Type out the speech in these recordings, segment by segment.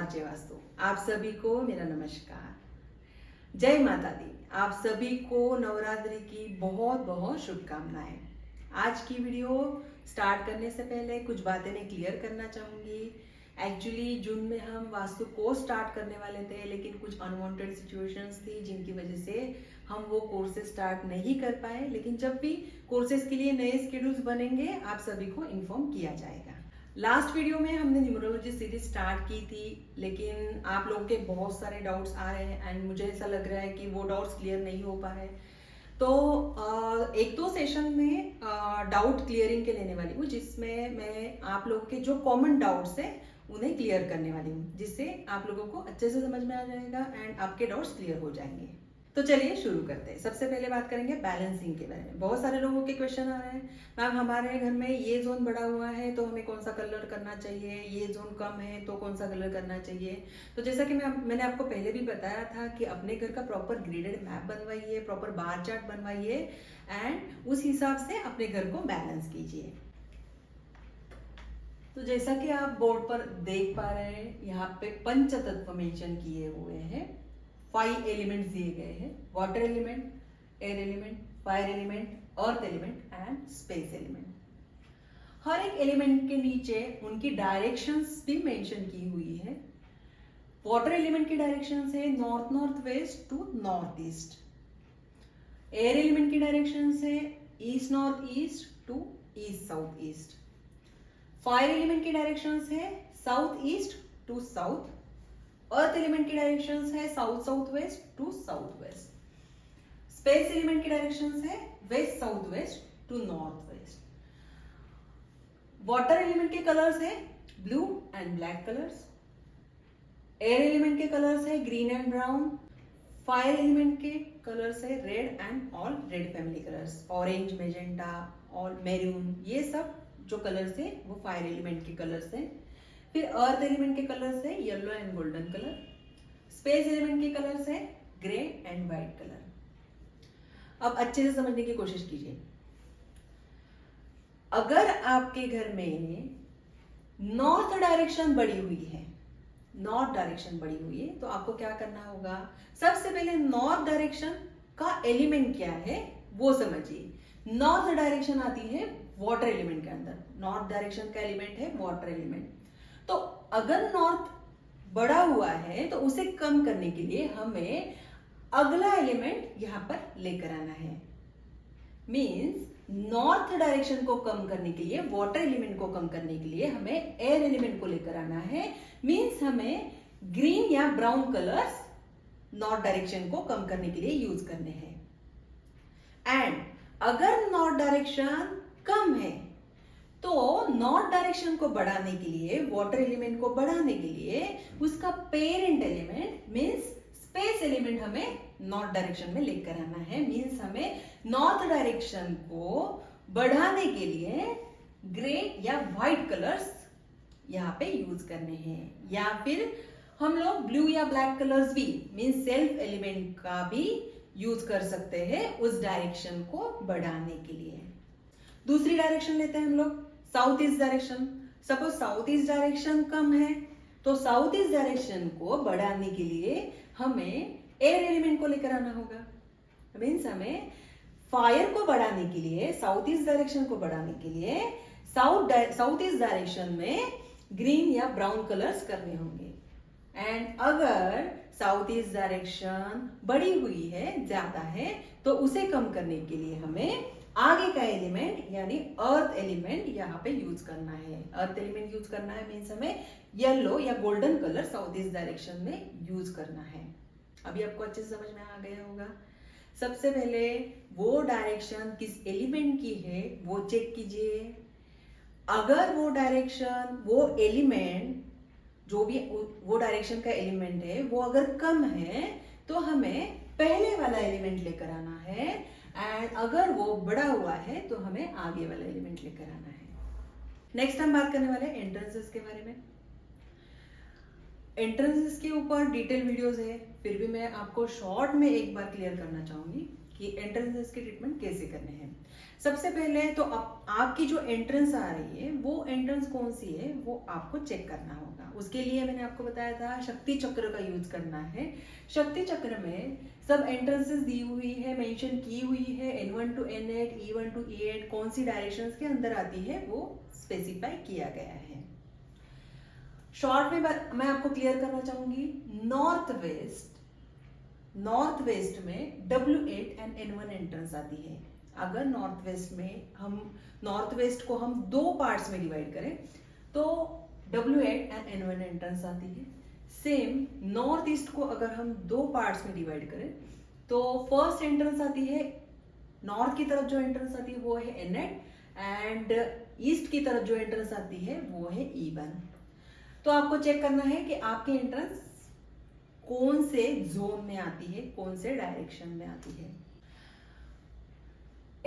RJ vastu. आप सभी को मेरा नमस्कार। जय माता दी। आप सभी को नवरात्रि की बहुत बहुत शुभकामनाएं। आज की वीडियो स्टार्ट करने से पहले कुछ बातें मैं क्लियर करना चाहूंगी। एक्चुअली जून में हम वास्तु कोर्स स्टार्ट करने वाले थे, लेकिन कुछ अनवांटेड सिचुएशंस थी जिनकी वजह से हम वो कोर्सेज स्टार्ट नहीं कर पाए। लेकिन जब भी कोर्सेज के लिए नए शेड्यूल्स बनेंगे आप सभी को इन्फॉर्म किया जाएगा। लास्ट वीडियो में हमने न्यूमरोलॉजी सीरीज स्टार्ट की थी, लेकिन आप लोगों के बहुत सारे डाउट्स आ रहे हैं एंड मुझे ऐसा लग रहा है कि वो डाउट्स क्लियर नहीं हो पा रहे। तो एक दो सेशन में डाउट क्लियरिंग के लेने वाली हूँ, जिसमें मैं आप लोगों के जो कॉमन डाउट्स हैं उन्हें क्लियर करने वाली हूँ, जिससे आप लोगों को अच्छे से समझ में आ जाएगा एंड आपके डाउट्स क्लियर हो जाएंगे। तो चलिए शुरू करते हैं। सबसे पहले बात करेंगे बैलेंसिंग के बारे में। बहुत सारे लोगों के क्वेश्चन आ रहे हैं, मैम हमारे घर में ये जोन बड़ा हुआ है तो हमें कौन सा कलर करना चाहिए, ये जोन कम है तो कौन सा कलर करना चाहिए। तो जैसा कि मैंने आपको पहले भी बताया था कि अपने घर का प्रॉपर ग्रेडेड मैप बनवाइए, प्रॉपर बार चार्ट बनवाइए एंड उस हिसाब से अपने घर को बैलेंस कीजिए। तो जैसा कि आप बोर्ड पर देख पा रहे हैं, यहाँ पे पंच तत्व मेंशन किए हुए हैं। 5 एलिमेंट्स दिए गए हैं: water element, air element, fire element, earth element and space element. हर एक एलिमेंट के नीचे उनकी डायरेक्शंस भी मेंशन की हुई है। वाटर एलिमेंट की डायरेक्शंस है north north west to north east. Air element की डायरेक्शंस है east north east to east south east. Fire element की डायरेक्शंस है south east to south. Earth element की डायरेक्शंस है south south west to south west. Space element की directions है west south west to north west. Water element के colours है blue and black colours. Air element के colours है green and brown. Fire element के colours है red and all red family colours, orange, magenta, all maroon, ये सब जो colours है वो फायर एलिमेंट के कलर्स हैं। फिर अर्थ एलिमेंट के कलर्स है yellow and golden colour. Space element के कलर्स है ग्रे एंड व्हाइट कलर। अब अच्छे से समझने की कोशिश कीजिए। अगर आपके घर में नॉर्थ डायरेक्शन बढ़ी हुई है, नॉर्थ डायरेक्शन बढ़ी हुई है, तो आपको क्या करना होगा? सबसे पहले नॉर्थ डायरेक्शन का एलिमेंट क्या है वो समझिए। नॉर्थ डायरेक्शन आती है वाटर एलिमेंट के अंदर। नॉर्थ डायरेक्शन का एलिमेंट है वाटर एलिमेंट। तो अगर नॉर्थ बढ़ा हुआ है तो उसे कम करने के लिए हमें अगला एलिमेंट यहां पर लेकर आना है। मींस नॉर्थ डायरेक्शन को कम करने के लिए, वाटर एलिमेंट को कम करने के लिए हमें एयर एलिमेंट को लेकर आना है। मींस हमें ग्रीन या ब्राउन कलर्स नॉर्थ डायरेक्शन को कम करने के लिए यूज करने हैं। एंड अगर नॉर्थ डायरेक्शन कम है तो नॉर्थ डायरेक्शन को बढ़ाने के लिए, वाटर एलिमेंट को बढ़ाने के लिए उसका parent element means space element हमें नॉर्थ डायरेक्शन में लेकर आना है। मींस हमें नॉर्थ डायरेक्शन को बढ़ाने के लिए ग्रे या व्हाइट कलर्स यहाँ पे यूज करने हैं, या फिर हम लोग ब्लू या ब्लैक कलर्स भी मींस सेल्फ एलिमेंट का भी यूज कर सकते हैं उस डायरेक्शन को बढ़ाने के लिए। दूसरी डायरेक्शन लेते हैं हम लोग, south east direction. Suppose south east direction कम है तो साउथ ईस्ट डायरेक्शन को बढ़ाने के लिए हमें एयर एलिमेंट को लेकर आना होगा। मीन्स हमें फायर को बढ़ाने के लिए, साउथ ईस्ट डायरेक्शन को बढ़ाने के लिए साउथ ईस्ट डायरेक्शन में ग्रीन या ब्राउन कलर्स करने होंगे। एंड अगर साउथ ईस्ट डायरेक्शन बढ़ी हुई है, ज्यादा है, तो उसे कम करने के लिए हमें आगे का एलिमेंट यानी अर्थ एलिमेंट यहाँ पे यूज करना है। अर्थ एलिमेंट यूज करना है मीन्स हमें येलो या golden colour south east direction में यूज करना है। अभी आपको अच्छे से समझ में आ गया होगा। सबसे पहले वो डायरेक्शन किस एलिमेंट की है वो चेक कीजिए। अगर वो डायरेक्शन, वो एलिमेंट, जो भी वो डायरेक्शन का एलिमेंट है वो अगर कम है तो हमें पहले वाला एलिमेंट लेकर आना है। एंड अगर वो बढ़ा हुआ है तो हमें आगे वाला एलिमेंट लेकर आना है। नेक्स्ट हम बात करने वाले हैं एंट्रेंसेस के बारे में। एंट्रेंसेस के ऊपर डिटेल वीडियोस है, फिर भी मैं आपको शॉर्ट में एक बार क्लियर करना चाहूंगी कि एंट्रेंसेस के ट्रीटमेंट कैसे करने हैं। सबसे पहले तो आपकी जो एंट्रेंस आ रही है वो एंट्रेंस कौन सी है वो आपको चेक करना होगा। उसके लिए मैंने आपको बताया था शक्ति चक्र का यूज करना है। शक्ति चक्र में सब एंट्रेंसेस दी हुई है, मेंशन की हुई है, N1 to N8, E1 to E8 कौन सी डायरेक्शंस के अंदर आती है वो स्पेसिफाई किया गया है। शॉर्ट में मैं आपको क्लियर करना चाहूंगी, नॉर्थ वेस्ट में W8 एंड N1 एंट्रेंस आती है। अगर नॉर्थ वेस्ट को हम दो पार्ट्स में डिवाइड करें तो W8 एंड N1 एंट्रेंस आती है। सेम नॉर्थ ईस्ट को अगर हम दो पार्ट्स में डिवाइड करें तो फर्स्ट एंट्रेंस आती है, नॉर्थ की तरफ जो एंट्रेंस आती है वो है N8 एंड ईस्ट की तरफ जो एंट्रेंस आती है वो है E1। तो आपको चेक करना है कि आपकी एंट्रेंस कौन से जोन में आती है, कौन से डायरेक्शन में आती है।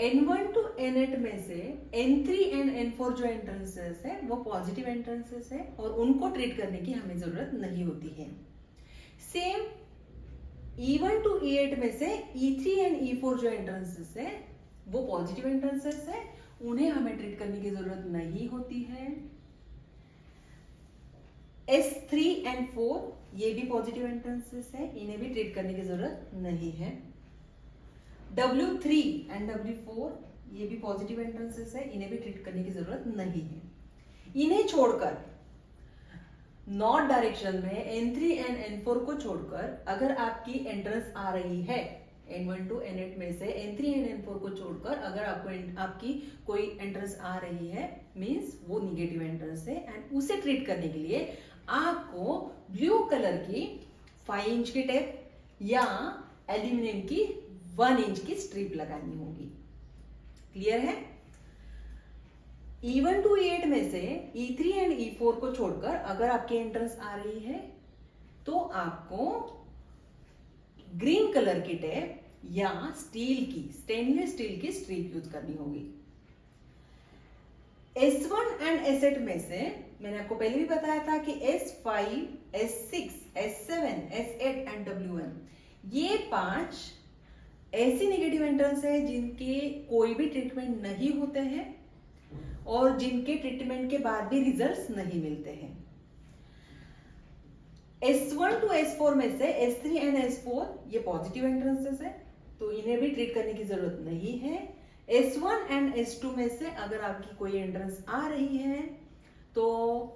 N1 to N8 में से N3 एंड N4 जो एंट्रेंसेस है वो पॉजिटिव एंट्रेंसेस है और उनको ट्रीट करने की हमें जरूरत नहीं होती है। सेम E1 to E8 में से E3 एंड E4 जो एंट्रेंसेस है वो पॉजिटिव एंट्रेंसेस है, उन्हें हमें ट्रीट करने की जरूरत नहीं होती है। S3 एंड 4 ये भी पॉजिटिव एंट्रेंसेस है, इन्हें भी ट्रीट करने की जरूरत नहीं है। W3 एंड W4 ये भी पॉजिटिव एंट्रेंसेस है, इन्हें भी ट्रीट करने की जरूरत नहीं है। इन्हें छोड़कर नॉर्थ डायरेक्शन में N3 एंड N4 को छोड़कर अगर आपकी एंट्रेंस आ रही है N1 to N8 में से N3 एंड N4 को छोड़कर अगर आपकी कोई एंट्रेंस आ रही है मींस वो निगेटिव एंट्रेंस है एंड उसे ट्रीट करने के लिए आपको ब्लू कलर की 5 इंच की टेप या एल्यूमिनियम की 1 इंच की स्ट्रिप लगानी होगी। क्लियर है? E1 to E8 में से E3 एंड E4 को छोड़कर अगर आपकी एंट्रेंस आ रही है तो आपको ग्रीन कलर की टेप या स्टेनलेस स्टील की स्ट्रिप यूज करनी होगी। S1 एंड S8 में से मैंने आपको पहले भी बताया था कि S5, S6, S7, S8 and W1 ये 5 ऐसी नेगेटिव एंट्रेंस है जिनके कोई भी ट्रीटमेंट नहीं होते हैं और जिनके ट्रीटमेंट के बाद भी रिजल्ट्स नहीं मिलते हैं। S1 to S4 में से S3 एंड S4 ये पॉजिटिव एंट्रेंसेस है तो इन्हें भी ट्रीट करने की जरूरत नहीं है। S1 एंड S2 में से अगर आपकी कोई एंट्रेंस आ रही है तो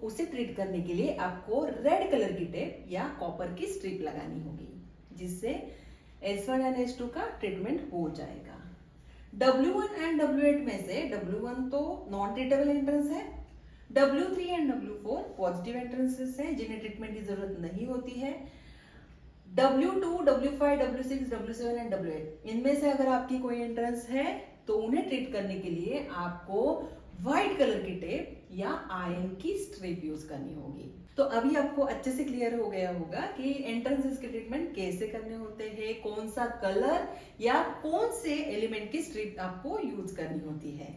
उसे ट्रीट करने के लिए आपको रेड कलर की टेप या कॉपर की स्ट्रिप लगानी होगी जिससे S1 एंड S2 का ट्रीटमेंट हो जाएगा। W1 एंड W8 में से W1 तो नॉन ट्रीटेबल एंट्रेंस है, W3 and W4 positive entrances है जिन्हें ट्रीटमेंट की जरूरत नहीं होती है। W2, W5, W6, W7 and W8 इनमें से अगर आपकी कोई एंट्रेंस है तो उन्हें ट्रीट करने के लिए आपको व्हाइट कलर की टेप या आयरन की स्ट्रिप यूज करनी होगी। तो अभी आपको अच्छे से क्लियर हो गया होगा कि एंट्रेंसेस के ट्रीटमेंट कैसे करने होते हैं, कौन सा कलर या कौन से एलिमेंट की स्ट्रिप आपको यूज करनी होती है।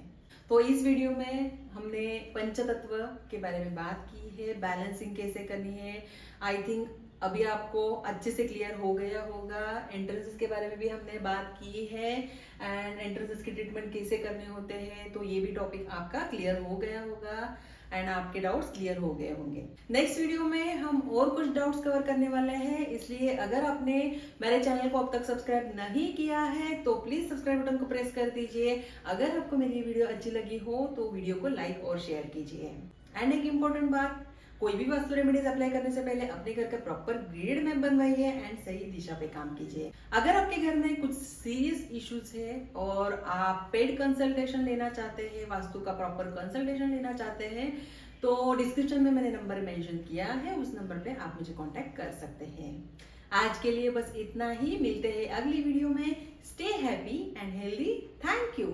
तो इस वीडियो में हमने पंचतत्व के बारे में बात की है, बैलेंसिंग कैसे करनी है। आई थिंक अभी आपको अच्छे से क्लियर हो गया होगा। एंट्रेंसेस के बारे में भी हमने बात की है एंड एंट्रेंसेस के ट्रीटमेंट कैसे करने होते हैं, तो ये भी टॉपिक आपका क्लियर हो गया होगा एंड आपके डाउट्स क्लियर हो गए होंगे। नेक्स्ट वीडियो में हम और कुछ डाउट्स कवर करने वाले हैं, इसलिए अगर आपने मेरे चैनल को अब तक सब्सक्राइब नहीं किया है तो प्लीज सब्सक्राइब बटन को प्रेस कर दीजिए। अगर आपको मेरी वीडियो अच्छी लगी हो तो वीडियो को लाइक और शेयर कीजिए। एंड एक इम्पोर्टेंट बात, कोई भी वास्तु रेमेडीज अप्लाई करने से पहले अपने घर का प्रॉपर ग्रिड मैप बनवाइए एंड सही दिशा पे काम कीजिए। अगर आपके घर में कुछ सीरियस इश्यूज है और आप पेड कंसल्टेशन लेना चाहते हैं, वास्तु का प्रॉपर कंसल्टेशन लेना चाहते हैं, तो डिस्क्रिप्शन में मैंने नंबर मेंशन किया है, उस नंबर पे आप मुझे कांटेक्ट कर सकते हैं। आज के लिए बस इतना ही, मिलते हैं अगली वीडियो में। Stay happy and healthy. Thank you.